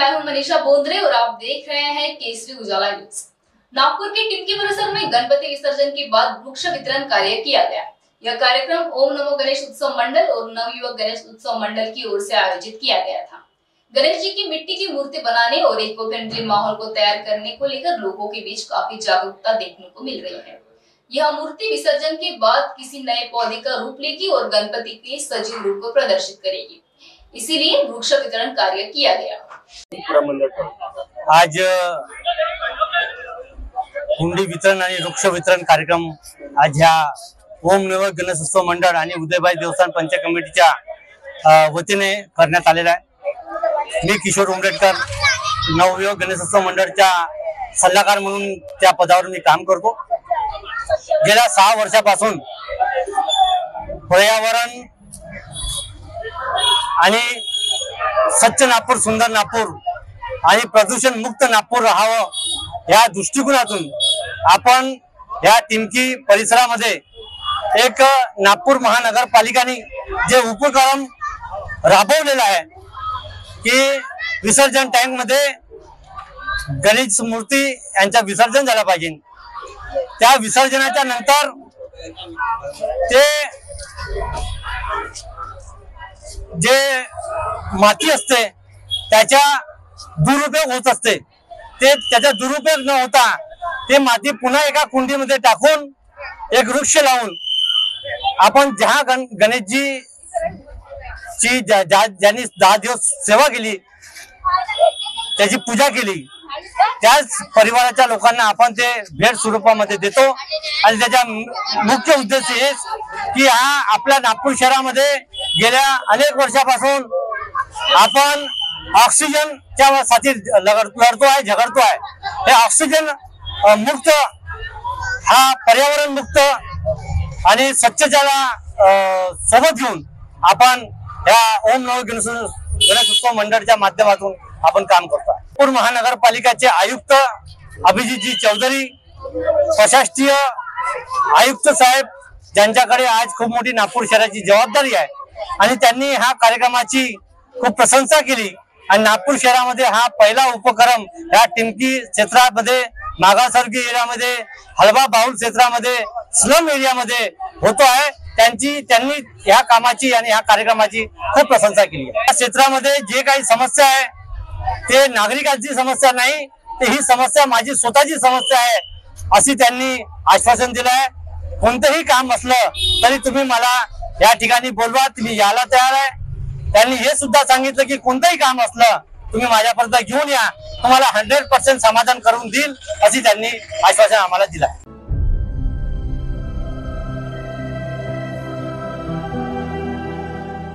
मैं हूं मनीषा बोंद्रे और आप देख रहे हैं केसरी उजाला न्यूज। नागपुर के टिमकी परिसर में गणपति विसर्जन के बाद वृक्ष वितरण कार्य किया गया। यह कार्यक्रम ओम नमो गणेश उत्सव मंडल और नवयुवक गणेश उत्सव मंडल की ओर से आयोजित किया गया था। गणेश जी की मिट्टी की मूर्ति बनाने और इको फ्रेंडली माहौल को तैयार करने को लेकर लोगों के बीच काफी जागरूकता देखने को मिल रही है। यह मूर्ति विसर्जन के बाद किसी नए पौधे का रूप लेगी और गणपति के सजीव रूप को प्रदर्शित करेगी, इसीलिए वृक्ष वितरण कार्य किया गया। आज हुंडी वितरण आणि वृक्ष वितरण कार्यक्रम आज ह्या ओम नमो गणेश उत्सव मंडळ आणि उदयबाई देवस्थान पंचायत कमिटीच्या वतीने करण्यात आलेला आहे। मी किशोर उमरेडकर नवयुवक गणेश उत्सव मंडळचा सल्लागार म्हणून त्या पदावर मी काम करतो। गेल्या 6 वर्षापासून पर्यावरण आणि स्वच्छ नागपूर, सुंदर नागपूर आणि प्रदूषण मुक्त नागपूर राहावं या दृष्टिकोनातून आपण या टिमकी परिसरामध्ये एक नागपूर महानगरपालिकाने जे उपक्रम राबवलेला आहे की विसर्जन टँक मध्ये गणेश मूर्ती यांचा विसर्जन झाला पाहिजे। त्या विसर्जनाच्या नंतर ते जे माती असते त्याचा दुरुपयोग होत असते। ते त्याचा दुरुपयोग न होता ते माती पुन्हा एका कुंडीमध्ये टाकून एक वृक्ष लावून आपण ज्या गणेशजी ची ज्यांनी 10 दिवस सेवा केली, त्याची पूजा केली, त्याच परिवाराच्या लोकांना आपण ते भेट स्वरूपामध्ये देतो। आणि त्याचा मुख्य उद्देश हेच की हा आपल्या नागपूर शहरामध्ये गेल्या अनेक वर्षापासून आपण ऑक्सिजनच्या साठी लढतो आहे, झगडतो आहे। हे ऑक्सिजन मुक्त, हा पर्यावरण मुक्त आणि स्वच्छतेला सोबत घेऊन आपण या ओम नमो गणेश उत्सव मंडळच्या माध्यमातून आपण काम करतो। नागपूर महानगरपालिकेचे आयुक्त अभिजीतजी चौधरी, प्रशासकीय आयुक्त साहेब ज्यांच्याकडे आज खूप मोठी नागपूर शहराची जबाबदारी आहे आणि त्यांनी ह्या कार्यक्रमाची खूप प्रशंसा केली। आणि नागपूर शहरामध्ये हा पहिला उपक्रम या टिमकी क्षेत्रामध्ये, मागासवर्गीय एरियामध्ये, हलवा बाहुल क्षेत्रामध्ये, स्लम एरियामध्ये होतो आहे। त्यांनी ह्या कामाची आणि ह्या कार्यक्रमाची खूप प्रशंसा केली आहे। या क्षेत्रामध्ये जे काही समस्या आहे ते नागरिकांची समस्या नाही, ते ही समस्या माझी स्वतःची समस्या आहे अशी त्यांनी आश्वासन दिलं आहे। कोणतंही काम असलं तरी तुम्ही मला या ठिकाणी बोलवा, तुम्ही यायला तयार आहे। त्यांनी हे सुद्धा सांगितलं की कोणतंही काम असलं तुम्ही माझ्यापर्यंत घेऊन या, तुम्हाला 100% समाधान करून देईल अशी त्यांनी आश्वासन आम्हाला दिलं।